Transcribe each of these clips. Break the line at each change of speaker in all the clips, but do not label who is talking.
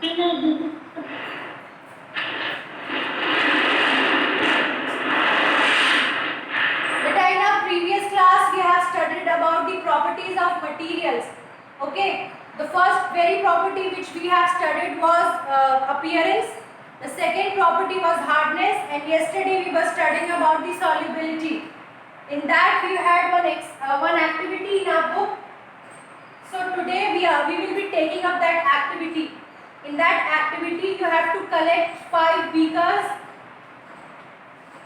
in our previous class we have studied about the properties of materials. Okay, the first very property which we have studied was appearance. The second property was hardness, and yesterday we were studying about the solubility. In that we had one activity in our book. So today we will be taking up that activity. In that activity you have to collect 5 beakers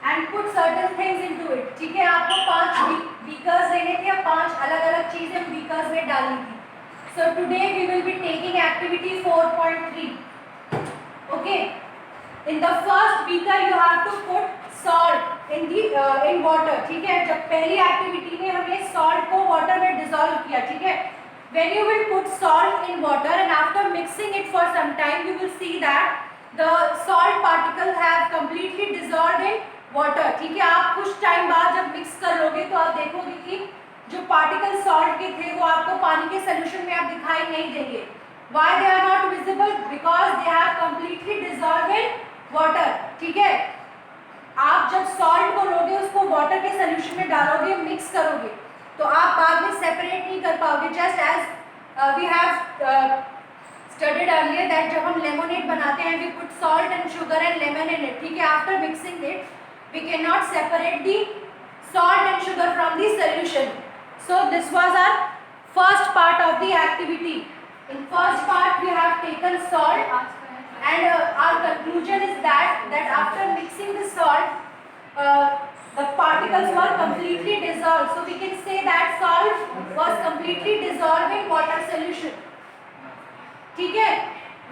and put certain things into it. ठीक है, आपको 5 beakers लेने थे, 5 अलग-अलग चीजें beakers में डालनी थी. So today we will be taking activity 4.3. Okay. In the first beaker you have to put salt in water. ठीक है, जब पहली एक्टिविटी में हमने salt को water में dissolve किया, ठीक है. When you will put salt in water and after mixing it for some time, you will see that the salt particles have completely dissolved in water. ठीक है, आप कुछ टाइम बाद जब मिक्स कर लोगे तो आप देखोगे कि जो पार्टिकल सॉल्ट के थे वो आपको पानी के सोल्यूशन में आप दिखाई नहीं देंगे. Why they are not visible? Because they have completely dissolved in water. ठीक है, आप जब सॉल्ट को लोगे उसको वाटर के सोल्यूशन में डालोगे, मिक्स करोगे, तो आप बाद में सेपरेट नहीं कर पाओगे. Just as we have studied earlier that जब हम लेमोनेड बनाते हैं we put salt and sugar and lemon in it. ठीक है, after mixing it we can not separate the salt and sugar from the solution. So this was our first part of the activity. In first part we have taken salt and our conclusion is that after mixing the salt the particles were completely dissolved. So we can say that salt was completely dissolved in water solution. ठीक है,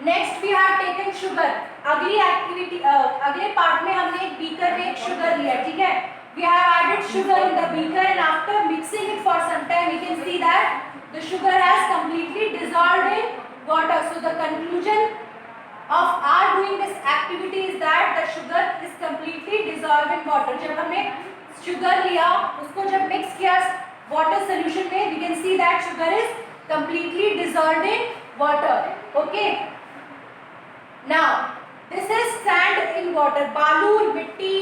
next we have taken sugar. अगली activity अगले part में हमने एक beaker में एक sugar लिया. ठीक है, we have added sugar in the beaker and after mixing it for some time we can see that the sugar has completely dissolved in water. So the conclusion of our doing this activity is that the sugar is completely dissolved in water. जब हमने sugar लिया उसको जब mix किया water solution में we can see that sugar is completely dissolved in water. Okay, now this is sand in water. बालू, मिट्टी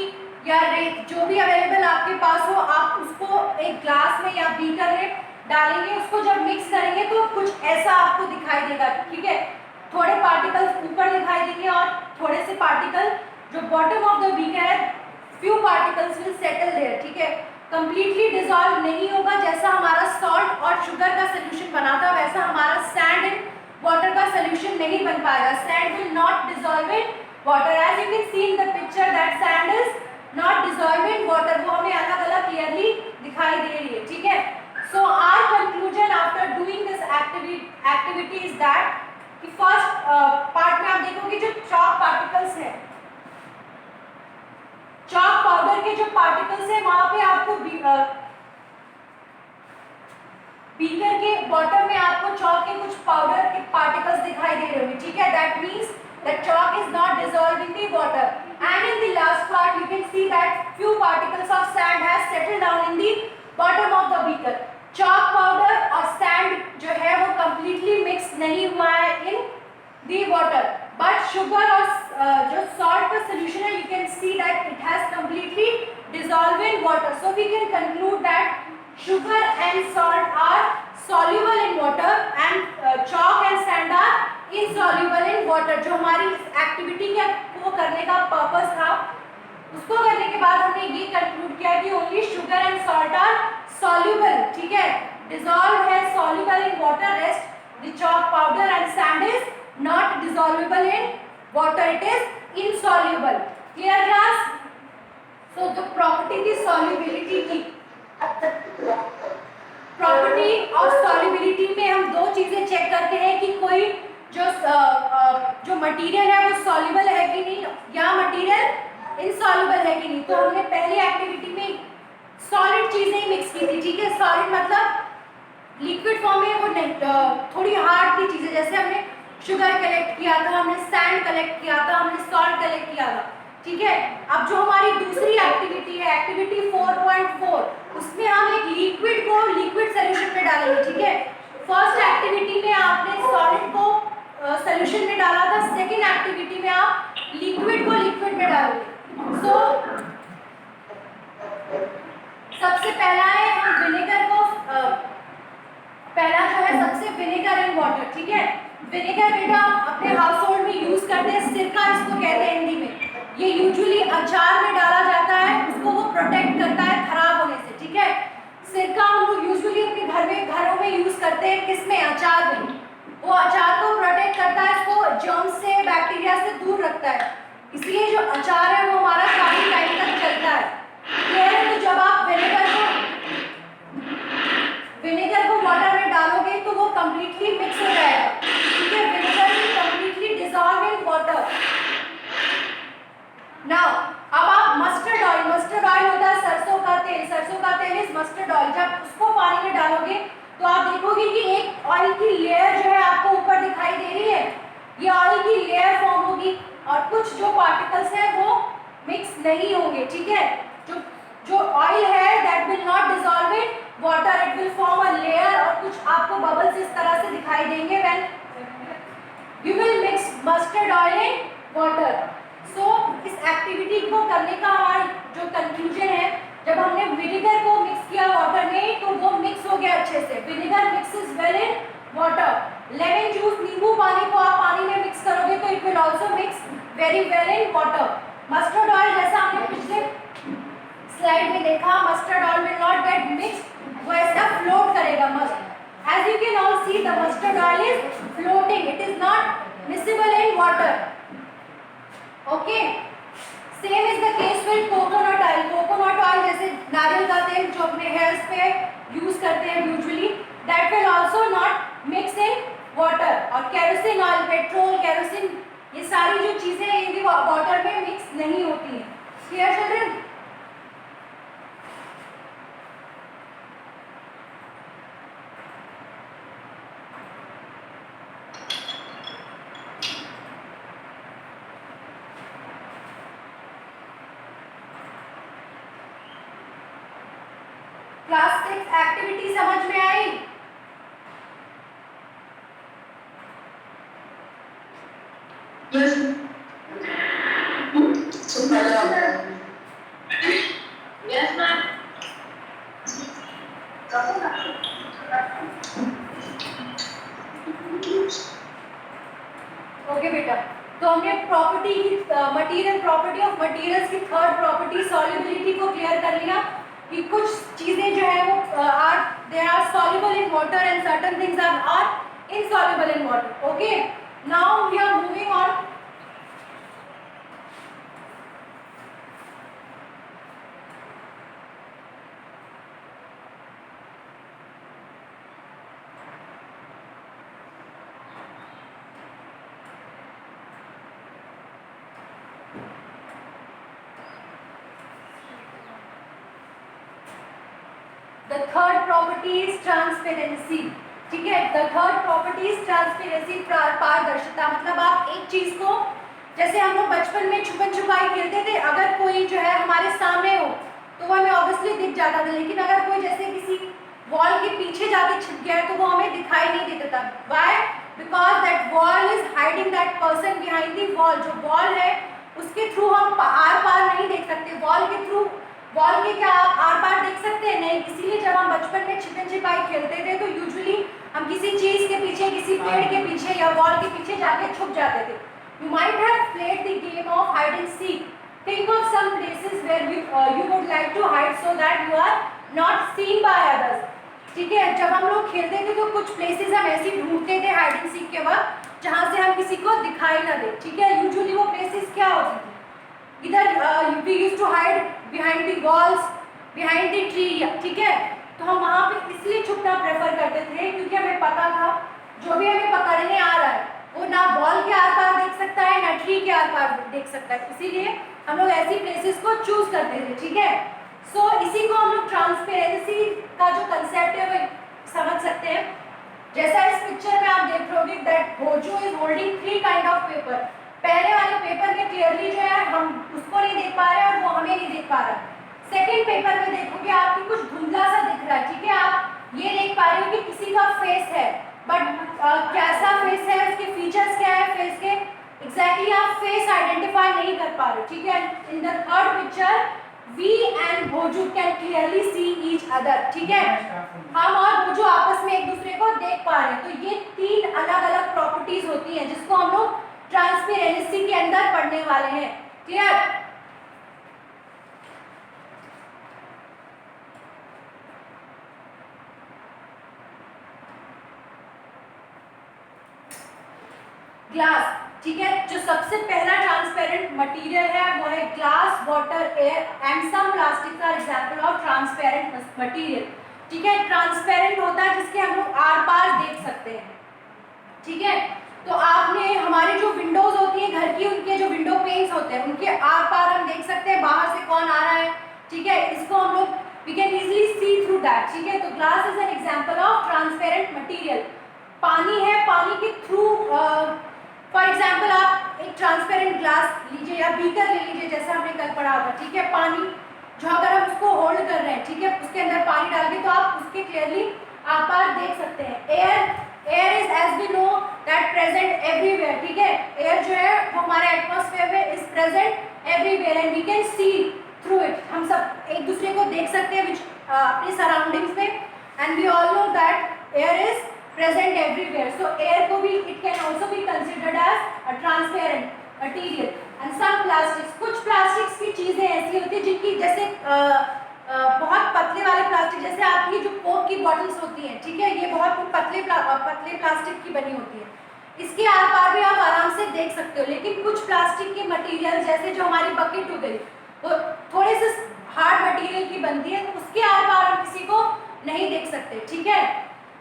या रेत जो भी अवेलेबल आपके पास हो आप उसको एक ग्लास में या बीकर में डालेंगे, उसको जब मिक्स करेंगे तो कुछ ऐसा आपको दिखाई देगा. ठीक है, थोड़े पार्टिकल्स ऊपर दिखाई देंगे और थोड़े से पार्टिकल जो बॉटम ऑफ द बीकर है few particles will settle there. ठीक है, कंप्लीटली डिसॉल्व नहीं होगा. जैसा हमारा सॉल्ट और शुगर का सोल्यूशन बना था वैसा हमारा सैंड इन वाटर का सोल्यूशन नहीं बन पाएगा. Sand will not dissolve in water. As you can see in the picture that sand is not dissolve in water. वो हमें अलग अलग क्लियरली दिखाई दे रही है. ठीक है, so our conclusion after doing this activity is that कि फर्स्ट पार्ट में आप देखोगे जो चॉक पार्टिकल्स हैं, चॉक पाउडर के जो पार्टिकल्स हैं वहां पे आपको बीकर के बॉटम में आपको चॉक के कुछ पाउडर के पार्टिकल्स दिखाई दे रहे होंगे. ठीक है, that means that chalk is not dissolved in the water. And in the last part you can see that few particles of sand has settled down in the bottom of the beaker. Chalk powder और sand जो है वो completely mix नहीं हुआ है in the water. But sugar और जो salt का solution है you can see that it has completely dissolved in water. So we can conclude that sugar and salt are soluble in water and chalk and sand are insoluble in water. जो हमारी इस activity को करने का purpose था उसको करने के बाद हमने ये कंक्लूड किया कि only sugar and salt are soluble. ठीक है, dissolved है soluble in water, rest the chalk powder and sand is not dissolvable in water, it is insoluble. Clear class? So the property की solubility की property और solubility में हम दो चीजें चेक करते हैं कि कोई जो मटेरियल है वो सॉल्युबल है कि नहीं या मटेरियल इनसॉल्युबल है कि नहीं. तो हमने पहली एक्टिविटी में सॉलिड चीजें ही मिक्स की थी. ठीक है, सॉलिड मतलब लिक्विड फॉर्म में वो नहीं, थोड़ी हार्ड की चीजें, जैसे हमने शुगर कलेक्ट किया था, हमने सैंड कलेक्ट किया था, हमने सॉल्ट कलेक्ट किया था. ठीक है, अब जो हमारी दूसरी एक्टिविटी है एक्टिविटी 4.4 उसमें हम एक लिक्विड को लिक्विड सॉल्यूशन में डालेंगे. ठीक है, फर्स्ट एक्टिविटी में आपने सॉलिड को सोल्यूशन में डाला था, सेकेंड एक्टिविटी में आप लिक्विड को लिक्विड में डालोगे। सो सबसे पहला है हम विनेगर को पहला जो है सबसे विनेगर एंड वाटर, ठीक है। विनेगर बेटा अपने हाउस होल्ड में यूज करते हैं, सिरका इसको कहते हैं हिंदी में। ये यूजुअली अचार में डाला जाता है, उसको वो प्रोटेक्ट करता है खराब होने से, ठीक है। सिरका हम लोग यूजुअली अपने घरों में यूज करते हैं, किसमें, अचार में। वो अचार को प्रोटेक्ट करता है, इसको जर्म्स से बैक्टीरिया से दूर रखता है, इसलिए जो अचार है वो हमारा काफी टाइम तक चलता है। क्लियर है? तो जब आप विनेगर को वाटर में डालोगे तो वो कंप्लीटली मिक्स हो जाएगा, ठीक है। Vinegar will completely dissolve in water. Now अब आप मस्टर्ड ऑयल होता है सरसों का तेल इज मस्टर्ड ऑयल। जब उसको पानी में डालोगे तो आप देखोगे कि एक ऑयल की लेयर जो है आपको ऊपर दिखाई दे रही है, ये ऑयल की लेयर फॉर्म होगी और कुछ जो पार्टिकल्स हैं वो मिक्स नहीं होंगे, ठीक है। जो ऑयल है that will not dissolve in water, it will form a layer और कुछ आपको बबल्स इस तरह से दिखाई देंगे when you will mix mustard oil in water. So इस एक्टिविटी को करने का हमारा जो कंक्लूजन है, जब हमने विनेगर को मिक्स किया वाटर में तो वो मिक्स हो गया अच्छे से। Vinegar mixes well in water. Lemon juice, नींबू पानी को आप पानी में मिक्स करोगे तो it will also mix very well in water. Mustard oil जैसा हमने पिछले स्लाइड में देखा, mustard oil will not get mixed, वो ऐसा फ्लोट करेगा। Must as you can all see the mustard oil is floating, it is not miscible in water. Okay, same is the case with coconut oil. Coconut oil जैसे नारियल का तेल जो अपने hairs पे यूज करते हैं usually, that will also not mix in water. और केरोसिन ऑयल, पेट्रोल, केरोसिन, ये सारी जो चीजें ये भी वाटर में मिक्स नहीं होती हैं। Clear children? क्लास 6 एक्टिविटी समझ में आई?
Yes yes ma'am.
ओके बेटा, तो हमने प्रॉपर्टी की मटेरियल प्रॉपर्टी ऑफ मटेरियल्स की थर्ड प्रॉपर्टी सॉल्युबिलिटी को क्लियर कर लिया कि कुछ चीजें जो है वो they are soluble in water and certain things are insoluble in water. Okay, now we are moving on. The third property is transparency, ठीक है। The third property is transparency, पारदर्शिता। मतलब आप एक चीज को, जैसे हम लोग बचपन में छुपन छुपाई खेलते थे, अगर कोई जो है हमारे सामने हो तो वो हमें ऑब्वियसली दिख जाता था, लेकिन अगर कोई जैसे किसी वॉल के पीछे जाके छिप गया है तो वो हमें दिखाई नहीं देता था। Why? Because that wall is hiding that person behind the wall। जो वॉल है उसके थ्रू हम आर पार नहीं देख सकते, वॉल के थ्रू, वॉल के क्या आप आर पार देख सकते हैं? नहीं। इसीलिए जब हम बचपन में छिपन छिपाई खेलते थे तो यूजुअली हम किसी चीज के पीछे, किसी पेड़ के पीछे या वॉल के पीछे जाके छुप जाते थे। You might have played the game of hide and seek. Think of some places where you would like to hide so that you are not seen by others. ठीक है, जब हम लोग खेलते थे तो कुछ प्लेसेस हम ऐसे ढूंढते थे हाइड एंड सीक के वक्त जहाँ से हम किसी को दिखाई ना दे, ठीक है। यूजुअली वो प्लेसेस क्या होती थी? इधर we used to hide behind the walls, behind the tree, ठीक है। तो हम वहाँ पे इसलिए छुपना प्रेफर करते थे क्योंकि हमें पता था जो भी हमें पकड़ने आ रहा है वो ना वॉल के आर पार देख सकता है ना ट्री के आर पार देख सकता है, इसीलिए हम लोग ऐसी प्लेसेस को चूज करते थे, ठीक है। सो इसी को हम लोग ट्रांसपेरेंसी का जो कंसेप्ट है वो समझ सकते हैं। जैसा इस पिक्चर में आप देख रहे हो that Bhoju is holding 3 kind of paper. पहले वाले पेपर में क्लियरली जो है हम उसको नहीं देख पा रहे और वो हमें नहीं देख पा रहा। सेकंड पेपर में देखोगे आपकी कुछ धुंधला सा दिख रहा है, ठीक है। आप ये देख पा रहे हो कि किसी का फेस है बट कैसा फेस है, उसके फीचर्स क्या है फेस के, एग्जैक्टली आप फेस आइडेंटिफाई नहीं कर पा रहे, ठीक है। In the third picture we and भोजू can clearly see each other, ठीक है, हम और भोजू आपस में एक दूसरे को देख पा रहे हैं। तो ये 3 अलग अलग प्रॉपर्टीज होती हैं जिसको हम लोग ट्रांसपेरेंसी के अंदर पढ़ने वाले हैं, क्लियर। ग्लास, ठीक है, जो सबसे पहला ट्रांसपेरेंट मटेरियल है वो है glass, water, air and some plastic are example of transparent material, ठीक है। ट्रांसपेरेंट होता है जिसके हम लोग आर पार देख सकते हैं, ठीक है। तो आपने हमारी जो विंडोज होती है घर की, उनके जो विंडो पेन्स होते हैं उनके आर पार हम देख सकते हैं बाहर से कौन आ रहा है, ठीक है। इसको हम लोग we can easily see through that, ठीक है। तो glass is an example of transparent material. पानी है, पानी के थ्रू फॉर एग्जाम्पल आप एक ट्रांसपेरेंट ग्लास लीजिए या बीकर ले लीजिए, जैसा हमने कल पढ़ा था, ठीक है। पानी जो अगर हम उसको होल्ड कर रहे हैं, ठीक है, उसके अंदर पानी डाल के तो आप उसके क्लियरली आर पार देख सकते हैं। Air is as we know that present everywhere, ठीक है। एयर जो है वो हमारे एटमॉस्फेयर में is present everywhere and we can see through it, हम सब एक दूसरे को देख सकते हैं अपनी सराउंडिंग्स में, and we all know that air is present everywhere. So air को भी it can also be considered as a transparent material. And some plastics, कुछ plastics की चीजें ऐसी होती है जिनकी जैसे बहुत पतले वाले प्लास्टिक, जैसे आपकी जो कोक की बॉटल्स होती हैं, ठीक है, ये बहुत पतले प्लास्टिक की बनी होती है, इसके आर पार भी आप आराम से देख सकते हो। लेकिन कुछ प्लास्टिक के मटेरियल जैसे जो हमारी बकेट हो गई वो थोड़े से हार्ड मटेरियल की बनती है, तो उसके आर पार हम किसी को नहीं देख सकते, ठीक है।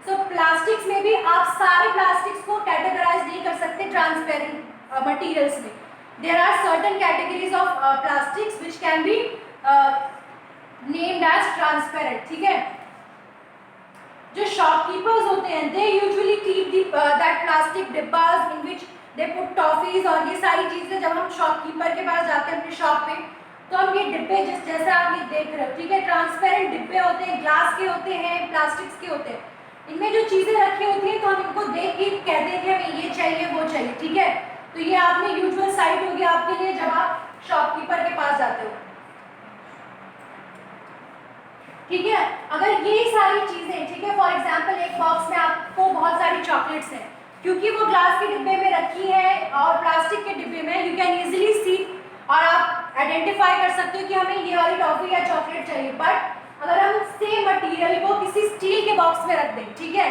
सो प्लास्टिक्स में भी आप सारे प्लास्टिक्स को कैटेगराइज नहीं कर सकते ट्रांसपेरेंट मटेरियल्स में। There are certain categories of plastics which can be named as transparent, ठीक है। जो शॉपकीपर्स होते हैं they usually keep that plastic डिब्बास in which they put toffees, और ये सारी चीजें जब हम शॉपकीपर के पास जाते हैं अपनी शॉप पे, तो हम ये डिब्बे जैसे आप ये देख रहे हो, ठीक है, ट्रांसपेरेंट डिब्बे होते हैं, ग्लास के होते हैं, प्लास्टिक्स के होते हैं। इनमें जो चीजें रखी होती हैं तो हम इनको देख के कहते हैं कि हमें ये चाहिए वो चाहिए, ठीक है। तो ये आपने यूजुअल साइट होगी आपके लिए जब आप शॉपकीपर के पास जाते हो, ठीक है। अगर ये सारी चीजें, ठीक है, फॉर एग्जांपल एक बॉक्स में आपको बहुत सारी चॉकलेट्स हैं, क्योंकि वो ग्लास के डिब्बे में रखी है और प्लास्टिक के डिब्बे में, यू कैन इजीली सी और आप आइडेंटिफाई कर सकते हो कि हमें ये वाली टॉफी या चॉकलेट चाहिए। बट अगर हम सेम मटेरियल को किसी स्टील के बॉक्स में रख दें, ठीक है,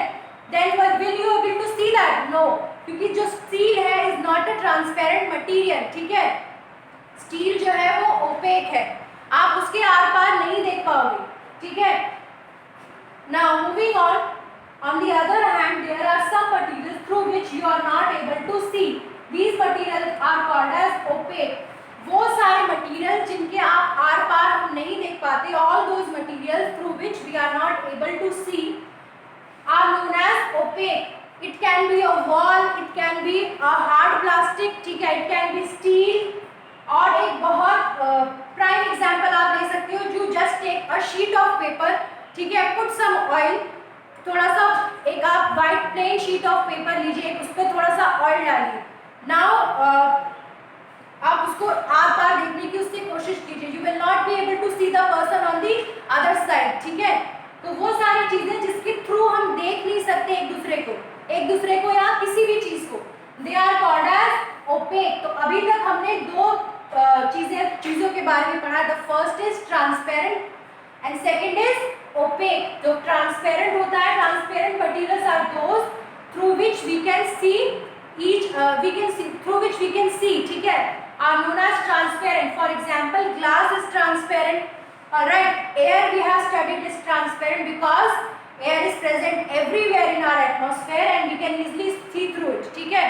then will you able to see that? No, क्योंकि जो स्टील है is not a transparent material, ठीक है। स्टील जो है वो ओपेक है, आप उसके आर पार नहीं देख पाओगे, ठीक है। Now moving on the other hand there are some materials through which you are not able to see, these materials are called as opaque. वो सारे मटेरियल जिनके आप आर पार हम नहीं देख पाते, all those materials through which we are not able to see are known as opaque. It can be a wall, it can be a hard plastic, ठीक है, इट कैन बी स्टील, और एक बहुत prime example आप ले सकते हो, जो just take a sheet of paper, ठीक है, पुट सम ऑयल, थोड़ा सा एक आप white plain sheet of paper लीजिए, उस पर थोड़ा सा ऑयल डालिए, नाउ आप उसको आर पार देखने की उससे कोशिश कीजिए, you will not be able to see the person on the other side, ठीक है। तो वो सारी चीजें जिसके थ्रू हम देख नहीं सकते एक दूसरे को या किसी भी चीज को, they are called as opaque. तो अभी तक हमने दो चीजों के बारे में पढ़ा, the first is transparent and second is opaque. जो ट्रांसपेरेंट होता है, transparent materials are those through which we can see through which we can see, ठीक है, are known as transparent. For example, glass is transparent. Alright, air we have studied is transparent because air is present everywhere in our atmosphere and we can easily see through it, ठीक है।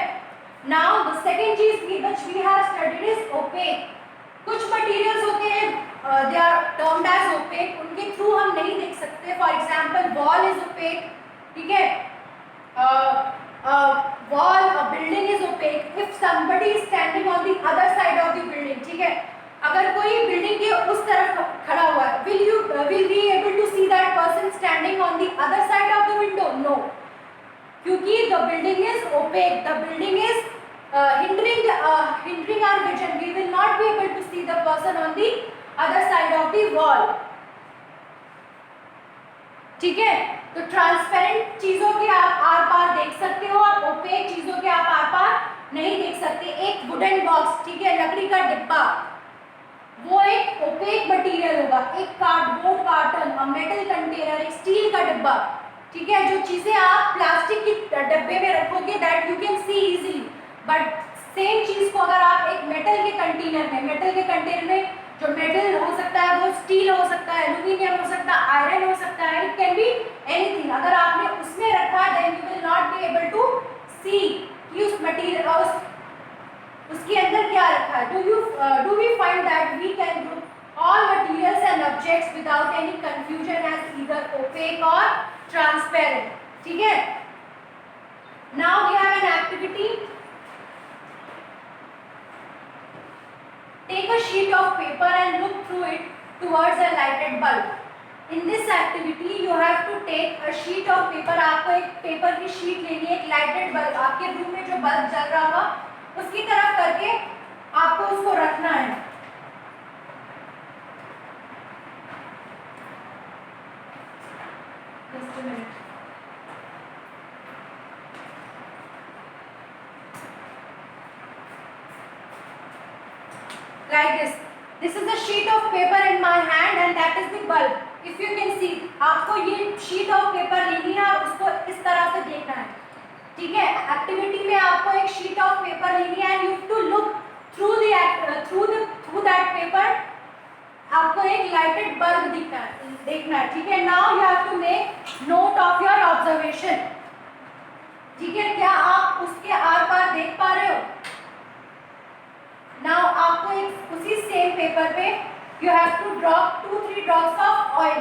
Now the second चीज which we have studied is opaque. कुछ materials होते हैं they are termed as opaque, उनके through हम नहीं देख सकते। For example, wall is opaque, ठीक है, wall, a building is opaque if somebody is standing on the other side of the building, ठीक है, अगर कोई बिल्डिंग के उस तरफ खड़ा हुआ है, will we able to see that person standing on the other side of the window? No, क्योंकि the building is opaque, the building is hindering our vision. We will not be able to see the person on the other side of the wall. ठीक है, तो transparent चीजों के आप are पार देख सकते हो और ओपेक चीजों के आप आर पार नहीं देख सकते. एक वुडन बॉक्स, ठीक है, लकड़ी का डिब्बा, वो एक ओपेक मटेरियल होगा. एक कार्डबोर्ड कार्टन, मेटल कंटेनर, एक स्टील का डिब्बा, ठीक है, जो चीजें आप प्लास्टिक की डब्बे में रखोगे that you can see easily. But same चीज को अगर आप एक मेटल के कंटेनर में, मेटल के कंटेनर में जो मेटल हो सकता है वो स्टील हो सकता है, एल्यूमिनियम हो सकता है, आयरन हो सकता है, इट कैन बी एनीथिंग. अगर आपने उसमें रखा then you will not be able to see कि उस मटेरियल उसके अंदर क्या रखा है. Do we find that we can group all materials and objects without any confusion as either opaque or transparent. ठीक है, now we have an activity. Take a sheet of paper and look through it towards a lighted bulb. In this activity, you have to take a sheet of paper. आपको एक paper की sheet लेनी है, एक lighted bulb, आपके room में जो bulb जल रहा होगा उसकी तरफ करके आपको उसको रखना है. Just a minute. Like this. This is the sheet of paper in my hand and that is the bulb. If you can see, आपको ये sheet of paper लेनी है और उसको इस तरह से देखना है. ठीक है, एक्टिविटी में आपको एक sheet of paper लेनी है and you have to look through that paper. आपको एक lighted bulb देखना है. ठीक है, now you have to make note of your observation. ठीक है, क्या आप उसके आर पार देख पा रहे हो? Now आपको एक उसी सेम पेपर पे you have to drop 2-3 drops of oil.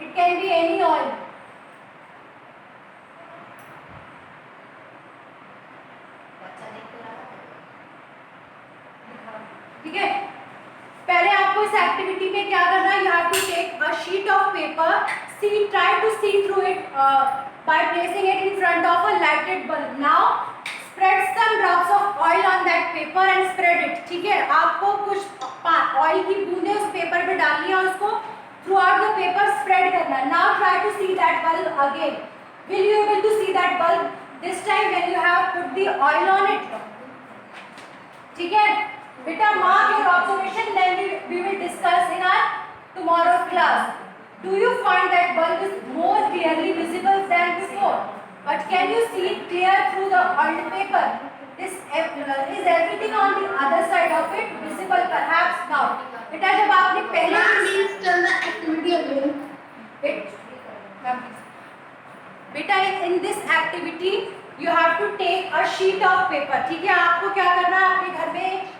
It can be any oil. ठीक है, पहले आपको इस एक्टिविटी में क्या करना है. You have to take a sheet of paper. Try to see through it by placing it in front of a lighted bulb. Now spread some drops of oil on that paper and spread it. ठीक है, आपको कुछ oil की बूंदें उस paper पे डालनी है और उसको throughout the paper spread करना है. Now try to see that bulb again. Will you able to see that bulb this time when you have put the oil on it? ठीक है बेटा, mark your observation, then we will discuss in our tomorrow's class. Do you find that bulb is more clearly visible than before? But can you see it clear through the oiled paper? Is everything on the other side of it visible perhaps now? बेटा जब आपने पहले
Please tell the activity again.
बेटा in this activity you have to take a sheet of paper. ठीक है, आपको क्या करना है, अपने घर में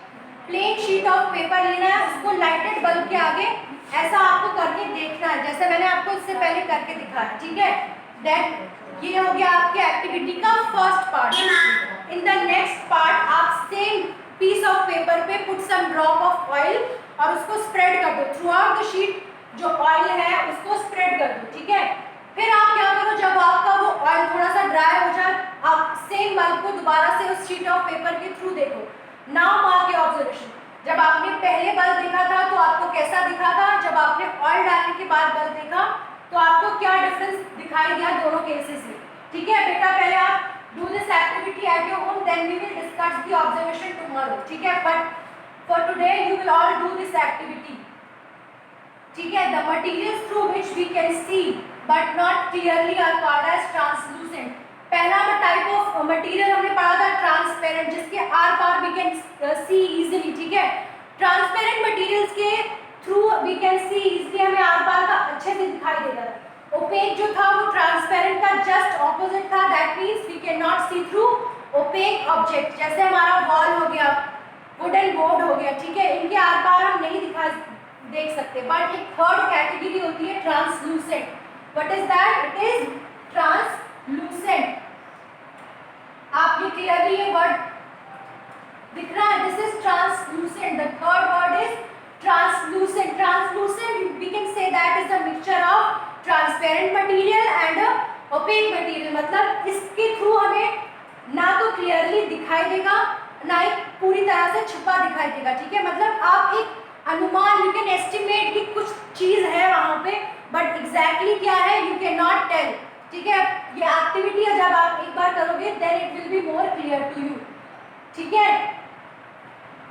प्लेन शीट ऑफ पेपर लेना है, उसको लाइटेड बल्ब के आगे ऐसा आपको करके देखना है जैसे मैंने आपको इससे पहले करके दिखाया. ठीक है, दैट ये हो गया आपके एक्टिविटी का first part. In the next part आप सेम पीस ऑफ पेपर पे put some drop of oil और उसको स्प्रेड कर दो थ्रू आउट द शीट. जो ऑयल है उसको स्प्रेड कर दो. ठीक है, फिर आप क्या करो, जब आपका वो ऑयल थोड़ा सा ड्राई हो जाए आप सेम बल्ब को दोबारा से उस शीट ऑफ पेपर के थ्रू देखो. Now mark your observation. जब आपने पहले बल्ब देखा था तो आपको कैसा दिखा था, जब आपने ऑयल डालने के बाद बल्ब देखा तो आपको क्या डिफरेंस दिखाई दिया दोनों केसेस में. ठीक है बेटा, पहले आप do this activity at your home, then we will discuss the observation tomorrow. ठीक है, but for today you will all do this activity. ठीक है, the materials through which we can see but not clearly are called as translucent. पहला type of material हमने पढ़ा था transparent, जिसके आर पार वी कैन सी इजीली. ठीक है, ट्रांसपेरेंट मटेरियल्स के through we can see easily, हमें आर पार का अच्छे से दिखाई देगा. ओपेक जो था वो ट्रांसपेरेंट का जस्ट ऑपोजिट था, that means we can not see through opaque object. जैसे हमारा वॉल हो गया, वुडन बोर्ड हो गया. ठीक है, इनके आर पार हम नहीं देख सकते. बट एक थर्ड कैटेगरी होती है translucent. What is that? It is translucent. आप ये क्लियरली ये वर्ड दिख रहा है, this is translucent. The third word is translucent. Translucent we can say that is the mixture of transparent material and opaque material मतलब इसके through हमें ना तो क्लियरली दिखाई देगा, ना ही पूरी तरह से छुपा दिखाई देगा, ठीक है। मतलब आप एक अनुमान, यू कैन एस्टिमेट कि कुछ चीज है वहां पे, बट एग्जैक्टली क्या है यू कैन नॉट टेल, ठीक है। ये एक्टिविटी है, जब आप एक बार करोगे then it will be more clear to you, ठीक है।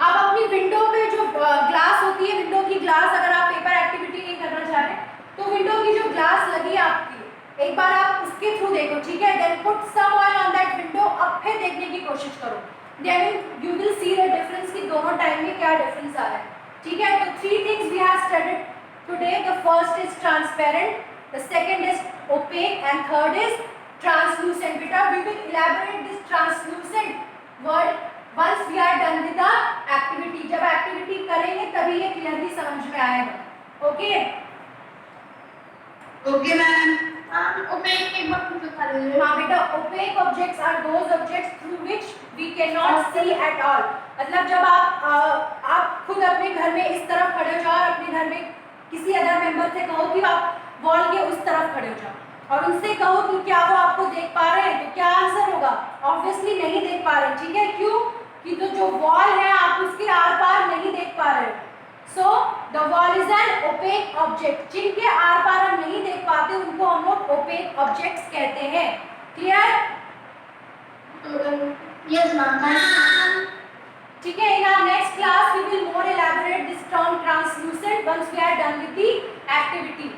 आप अपनी विंडो पे जो ग्लास होती है, विंडो की ग्लास, अगर आप पेपर एक्टिविटी नहीं करना चाह रहे तो विंडो की जो ग्लास लगी है आपकी, एक बार आप उसके थ्रू देखो, ठीक है। Then put some oil on that window, अब फिर देखने की कोशिश करो, then you will see the difference कि दोनों टाइम में क्या डिफरेंस आ रहा है, ठीक है। तो 3 things we have studied today, the first is transparent, the second is opaque and third is translucent. बेटा we will elaborate this translucent word once we are done with the activity, जब activity करेंगे तभी ये clearly समझ में आएगा, okay.
Okay ma'am. OPEC एक बार पूछ सकता है?
हाँ बेटा, opaque objects are those objects through which we can not see at all. मतलब जब आप खुद अपने घर में इस तरफ खड़े हो जाओ और अपने घर में किसी अदर मेंबर से कहो कि आप वॉल के उस तरफ खड़े हो जाओ और उनसे कहो कि क्या वो आपको देख पा रहे हैं, तो क्या आंसर होगा? ऑब्वियसली नहीं देख पा रहे, ठीक है। क्यों? कि तो जो वॉल है आप उसके आर पार नहीं देख पा रहे। So the wall is an opaque object, जिनके आर पार हम नहीं देख पाते उनको हम लोग ओपेक ऑब्जेक्ट्स कहते हैं। क्लियर?
Yes ma'am.
ठीक है। In our next class we will more elaborate this term translucent once we are done with the activity.